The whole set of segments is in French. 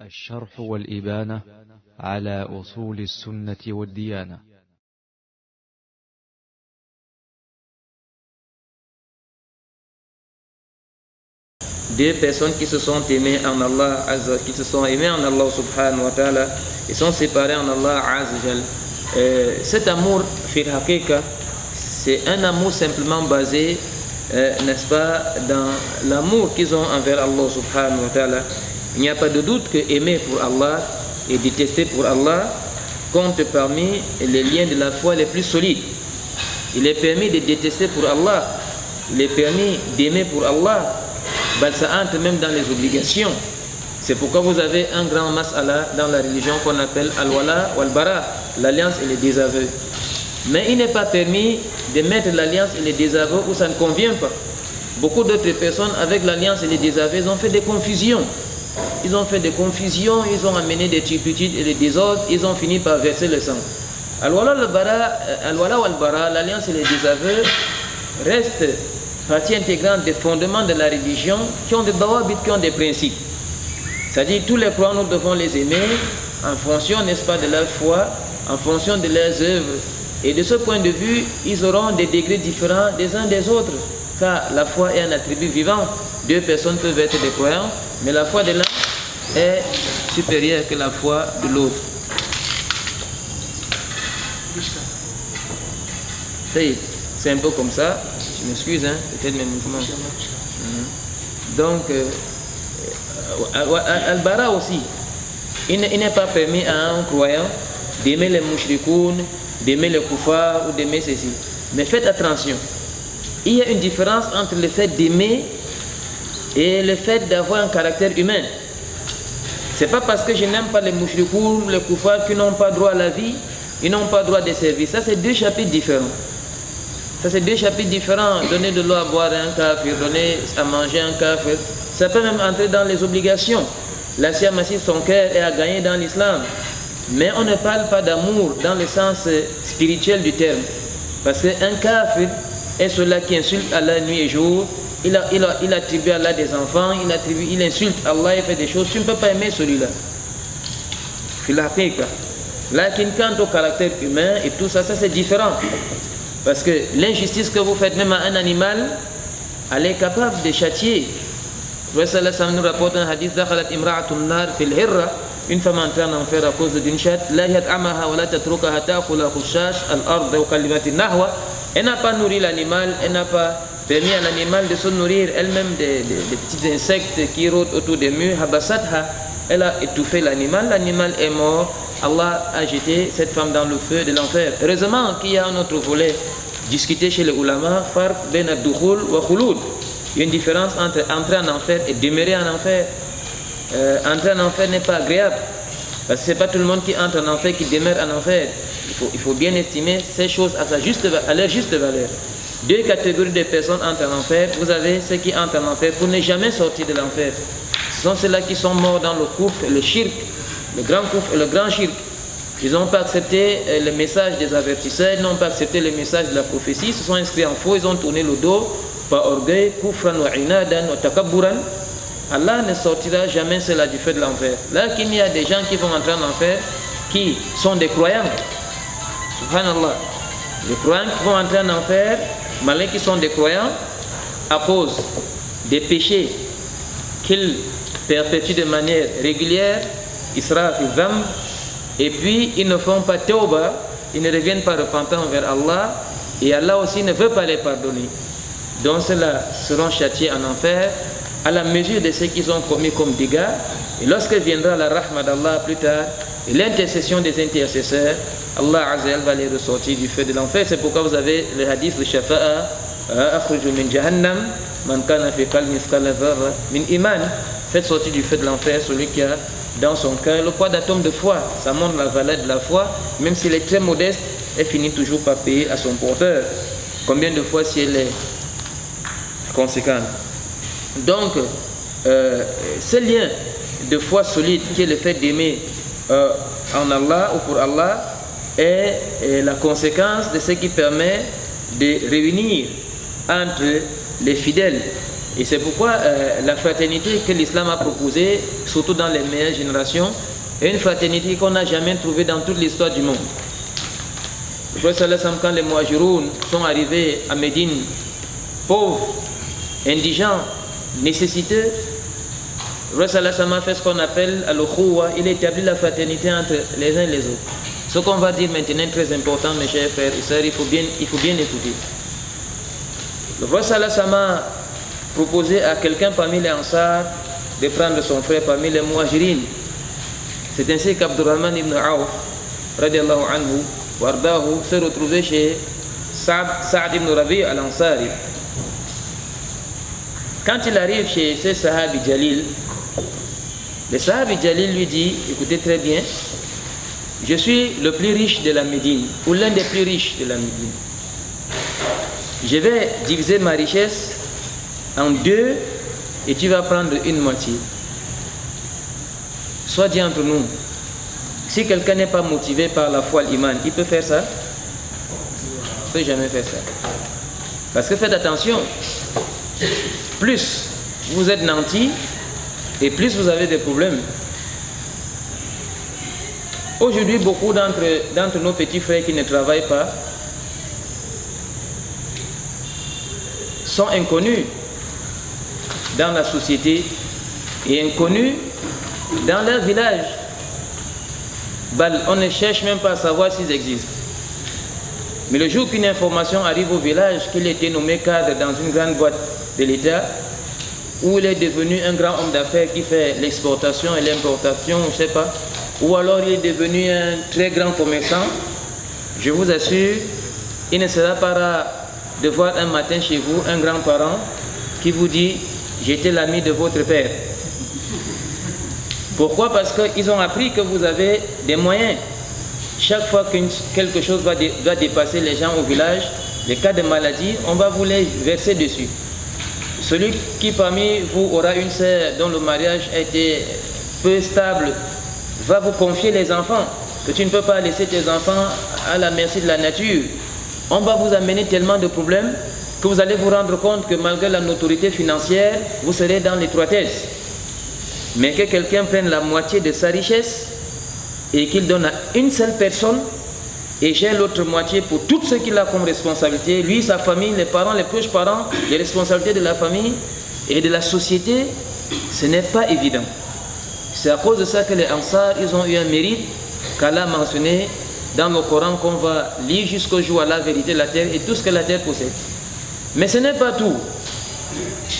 الشرح والإبانة على أصول السنة والديانة. Deux personnes qui se sont aimées en Allah, qui se sont aimées en Allah subhanahu wa ta'ala, ils sont séparés en Allah azza. Cet amour fil haqiqa, c'est un amour simplement basé, n'est-ce pas, dans l'amour qu'ils ont envers Allah subhanahu wa ta'ala. Il n'y a pas de doute que aimer pour Allah et détester pour Allah compte parmi les liens de la foi les plus solides. Il est permis de détester pour Allah, il est permis d'aimer pour Allah. Ça entre même dans les obligations. C'est pourquoi vous avez un grand mas'ala dans la religion qu'on appelle al-wala wal-bara, l'alliance et les désaveux. Mais il n'est pas permis de mettre l'alliance et les désaveux où ça ne convient pas. Beaucoup d'autres personnes avec l'alliance et les désaveux, ils ont fait des confusions. Ils ont ont amené des turpitudes et des désordres, ils ont fini par verser le sang. Al-wala wal-bara, l'alliance et les désaveux restent partie intégrante des fondements de la religion qui ont des dawabit, qui ont des principes. C'est-à-dire tous les croyants, nous devons les aimer en fonction, n'est-ce pas, de leur foi, en fonction de leurs œuvres. Et de ce point de vue, ils auront des degrés différents des uns des autres, car la foi est un attribut vivant. Deux personnes peuvent être des croyants, mais la foi de l'un est supérieure que la foi de l'autre. C'est un peu comme ça. Je m'excuse, peut-être mes mouvements. Donc, Al-Bara aussi, il n'est pas permis à un croyant d'aimer les mouchrikoun, d'aimer les koufars ou d'aimer ceci. Mais faites attention, il y a une différence entre le fait d'aimer et le fait d'avoir un caractère humain. C'est pas parce que je n'aime pas les mouchrikoun, les koufars qui n'ont pas droit à la vie, ils n'ont pas droit des services. Ça, c'est deux chapitres différents. Ça, c'est deux chapitres différents. Donner de l'eau à boire à un kafir, donner à manger à un kafir, ça peut même entrer dans les obligations. La siamassine, son cœur est à gagner dans l'islam. Mais on ne parle pas d'amour dans le sens spirituel du terme. Parce qu'un kafir est celui qui insulte Allah nuit et jour. Il attribue à Allah des enfants, il insulte Allah, il fait des choses. Tu ne peux pas aimer celui-là. Là, quant au caractère humain et tout ça, c'est différent. Parce que l'injustice que vous faites même à un animal, elle est capable de châtier. Le Prophète nous rapporte un hadith, une femme entrée en enfer à cause d'une chatte, elle n'a pas nourri l'animal, elle n'a pas permis à l'animal de se nourrir elle-même des petits insectes qui rôdent autour des murs. Elle a étouffé l'animal, l'animal est mort. Allah a jeté cette femme dans le feu de l'enfer. Heureusement qu'il y a un autre volet discuté chez les ulama, farq ben ad-dukhul wa khulud. Il y a une différence entre entrer en enfer et demeurer en enfer. Entrer en enfer n'est pas agréable, parce que ce n'est pas tout le monde qui entre en enfer qui demeure en enfer. Il faut bien estimer ces choses à leur juste valeur. Deux catégories de personnes entrent en enfer. Vous avez ceux qui entrent en enfer pour ne jamais sortir de l'enfer. Ce sont ceux-là qui sont morts dans le koufr et le shirk. Le grand koufr et le grand shirk. Ils n'ont pas accepté le message des avertisseurs, ils n'ont pas accepté le message de la prophétie, ils se sont inscrits en faux, ils ont tourné le dos par orgueil, kufran wa inadan wa takabburan. Allah ne sortira jamais cela du feu de l'enfer. Là, qu'il y a des gens qui vont entrer en enfer, qui sont des croyants. Subhanallah. Les croyants qui vont entrer en enfer, malgré qu'ils sont des croyants, à cause des péchés qu'ils perpétuent de manière régulière, Israf et Zam, et puis ils ne font pas tawbah, ils ne reviennent pas repentants vers Allah, et Allah aussi ne veut pas les pardonner. Donc ceux-là seront châtiés en enfer à la mesure de ce qu'ils ont commis comme dégâts, et lorsque viendra la rahma d'Allah plus tard, et l'intercession des intercesseurs, Allah Azza wa Jalla va les ressortir du feu de l'enfer. C'est pourquoi vous avez le hadith de Shafa'a, akhruju min jahannam man kana fi qalbi mithqala dharra min iman. Faites sortir du feu de l'enfer celui qui a dans son cœur le poids d'atome de foi. Ça montre la valeur de la foi, même s'il est très modeste, elle finit toujours par payer à son porteur. Combien de fois si elle est conséquente. Donc, ce lien de foi solide qui est le fait d'aimer en Allah ou pour Allah est la conséquence de ce qui permet de réunir entre les fidèles Et c'est pourquoi la fraternité que l'islam a proposée, surtout dans les meilleures générations, est une fraternité qu'on n'a jamais trouvée dans toute l'histoire du monde. Le prophète quand les Muhajiroun sont arrivés à Médine, pauvres, indigents, nécessiteux, le prophète a fait ce qu'on appelle al-Ukhuwa, il établit la fraternité entre les uns et les autres. Ce qu'on va dire maintenant est très important, mes chers frères et sœurs, il faut bien écouter. Le prophète a proposé à quelqu'un parmi les Ansar de prendre son frère parmi les Muhajirin. C'est ainsi qu'Abdurrahman ibn Auf, radiallahu anhu, wardahu, s'est retrouvé chez Saad ibn Rabi al-Ansari. Quand il arrive chez ce Sahabi Jalil, le Sahabi Jalil lui dit, écoutez très bien, je suis le plus riche de la Médine, ou l'un des plus riches de la Médine. Je vais diviser ma richesse en deux et tu vas prendre une moitié. Soit dit entre nous, si quelqu'un n'est pas motivé par la foi, l'iman, il peut faire ça? Il ne peut jamais faire ça. Parce que faites attention, plus vous êtes nantis et plus vous avez des problèmes. Aujourd'hui, beaucoup d'entre nos petits frères qui ne travaillent pas sont inconnus dans la société et inconnus dans leur village. On ne cherche même pas à savoir s'ils existent. Mais le jour qu'une information arrive au village qu'il était nommé cadre dans une grande boîte de l'État, où il est devenu un grand homme d'affaires qui fait l'exportation et l'importation, je ne sais pas, ou alors il est devenu un très grand commerçant, je vous assure, il ne sera pas rare de voir un matin chez vous un grand-parent qui vous dit « j'étais l'ami de votre père ». Pourquoi? Parce qu'ils ont appris que vous avez des moyens. Chaque fois que quelque chose doit dépasser les gens au village, les cas de maladie, on va vous les verser dessus. Celui qui parmi vous aura une sœur dont le mariage a été peu stable, va vous confier les enfants, que tu ne peux pas laisser tes enfants à la merci de la nature. On va vous amener tellement de problèmes que vous allez vous rendre compte que malgré la notoriété financière, vous serez dans l'étroitesse. Mais que quelqu'un prenne la moitié de sa richesse et qu'il donne à une seule personne et gère l'autre moitié pour tout ce qu'il a comme responsabilité, lui, sa famille, les parents, les proches parents, les responsabilités de la famille et de la société, ce n'est pas évident. C'est à cause de ça que les Ansar, ils ont eu un mérite qu'Allah a mentionné dans le Coran qu'on va lire jusqu'au jour à la vérité de la terre et tout ce que la terre possède. Mais ce n'est pas tout.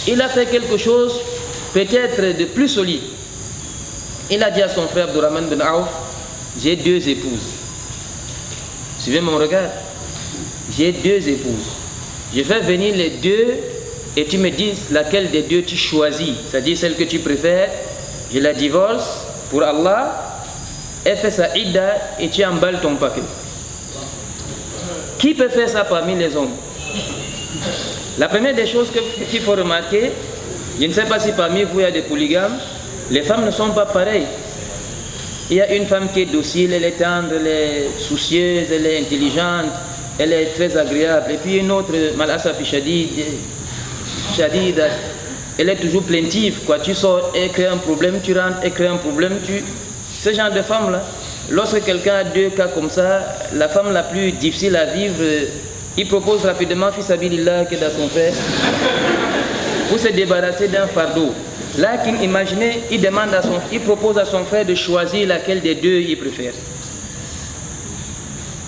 Il a fait quelque chose peut-être de plus solide. Il a dit à son frère Abdurrahman bin Auf, j'ai 2 épouses. Suivez mon regard. J'ai 2 épouses. Je vais venir les 2 et tu me dis laquelle des 2 tu choisis, c'est-à-dire celle que tu préfères. Je la divorce pour Allah, elle fait sa idda et tu emballes ton paquet. Qui peut faire ça parmi les hommes? La première des choses qu'il faut remarquer, je ne sais pas si parmi vous il y a des polygames, les femmes ne sont pas pareilles. Il y a une femme qui est docile, elle est tendre, elle est soucieuse, elle est intelligente, elle est très agréable. Et puis une autre, Malasafi Shadid, elle est toujours plaintive, quoi. Tu sors, elle crée un problème, tu rentres, elle crée un problème, Ce genre de femme-là, lorsque quelqu'un a 2 cas comme ça, la femme la plus difficile à vivre, il propose rapidement, fils Abilillah, qui est dans son frère, pour se débarrasser d'un fardeau. Là, imaginez, il propose à son frère de choisir laquelle des 2 il préfère.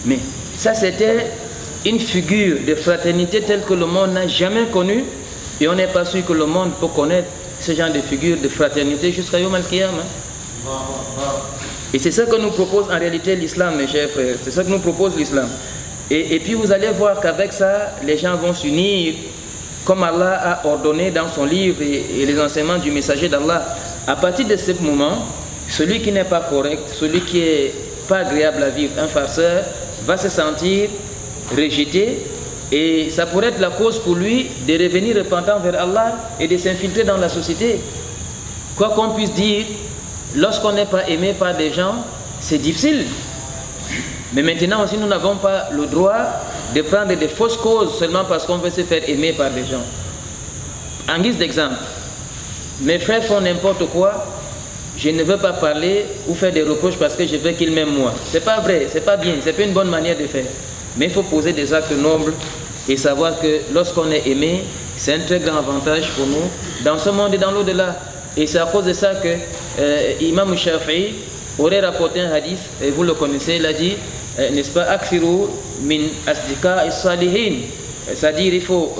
Mais ça, c'était une figure de fraternité telle que le monde n'a jamais connue. Et on n'est pas sûr que le monde peut connaître ce genre de figure de fraternité jusqu'à Yom Al-Qiyamah. Et c'est ça que nous propose en réalité l'islam, mes chers frères. C'est ça que nous propose l'islam. Et puis vous allez voir qu'avec ça, les gens vont s'unir comme Allah a ordonné dans son livre et les enseignements du messager d'Allah. À partir de ce moment, celui qui n'est pas correct, celui qui n'est pas agréable à vivre, un farceur, va se sentir rejeté. Et ça pourrait être la cause pour lui de revenir repentant vers Allah et de s'infiltrer dans la société. Quoi qu'on puisse dire, lorsqu'on n'est pas aimé par des gens, c'est difficile. Mais maintenant aussi, nous n'avons pas le droit de prendre des fausses causes seulement parce qu'on veut se faire aimer par des gens. En guise d'exemple, mes frères font n'importe quoi, je ne veux pas parler ou faire des reproches parce que je veux qu'ils m'aiment moi. C'est pas vrai, c'est pas bien, c'est pas une bonne manière de faire. Mais il faut poser des actes nobles et savoir que lorsqu'on est aimé, c'est un très grand avantage pour nous dans ce monde et dans l'au-delà. Et c'est à cause de ça que Imam Shafi'i aurait rapporté un hadith, et vous le connaissez, il a dit, n'est-ce pas, Akthiru min asdika salihin. C'est-à-dire il faut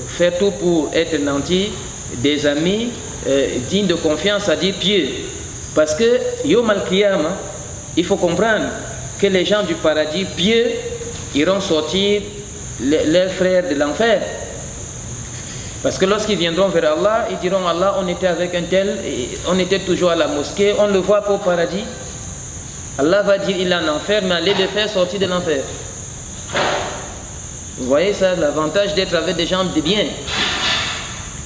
faire tout pour être nanti des amis dignes de confiance, c'est-à-dire pieux. Parce que Yom al-Qiyamah, il faut comprendre que les gens du paradis pieux iront sortir leurs frères de l'enfer. Parce que lorsqu'ils viendront vers Allah, ils diront Allah, on était avec un tel, on était toujours à la mosquée, on le voit pas au paradis. Allah va dire il est en enfer, mais allez le faire sortir de l'enfer. Vous voyez ça, l'avantage d'être avec des gens de bien.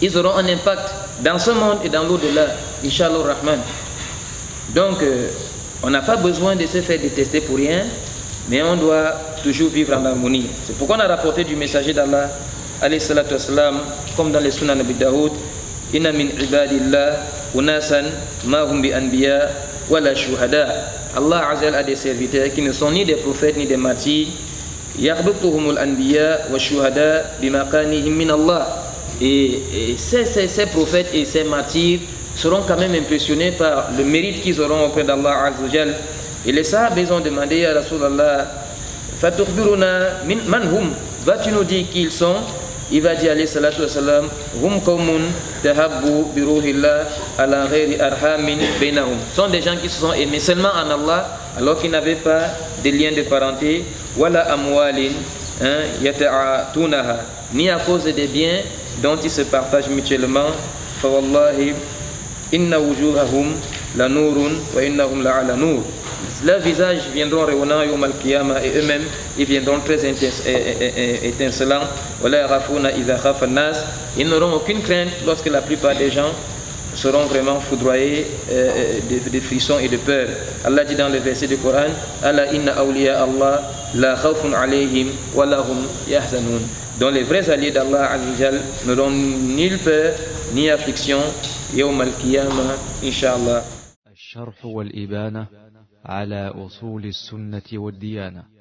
Ils auront un impact dans ce monde et dans l'au-delà, Inch'Allah Rahman. Donc, on n'a pas besoin de se faire détester pour rien, mais on doit toujours vivre en harmonie. C'est pourquoi on a rapporté du messager d'Allah, alayhi salatu wassalam, comme dans les Sunan Nabi Daoud, inna min ibadillah unasan ma hum bi anbiya wala shuhada. Allah Azza a des serviteurs qui ne sont ni des prophètes ni des martyrs. Yakhbituhumul anbiya wa shuhada bimakanihim min Allah. Et ces prophètes et ces martyrs seront quand même impressionnés par le mérite qu'ils auront auprès d'Allah Azza wa Jal. Et les sahabas ont demandé à Rasulallah, fatukhbiruna man hum, vas-tu nous dire qui ils sont? Il va dire alayhi salatu wassalam, hum qawmun tahabbu bi ruhillah ala ghairi arhamin bainahum. Ce sont des gens qui se sont aimés seulement en Allah alors qu'ils n'avaient pas de lien de parenté, wala amwalin yata'atunaha, ni à cause des biens dont ils se partagent mutuellement. Fa wallahi inna wujuhahum la nurun wa innahum la ala nur. Leurs visages viendront rayonnants yawm al-qiyamah et eux-mêmes ils viendront très étincelants. Ils n'auront aucune crainte lorsque la plupart des gens seront vraiment foudroyés de frissons et de peur. Allah dit dans le verset du Coran, Ala inna awliya Allah la khawfun alayhim wa lahum yahzanun. Dont les vrais alliés d'Allah Azzawajal n'auront nulle peur ni affliction yawm al-qiyamah, Inch'Allah. الشرح والإبانة على أصول السنة والديانة.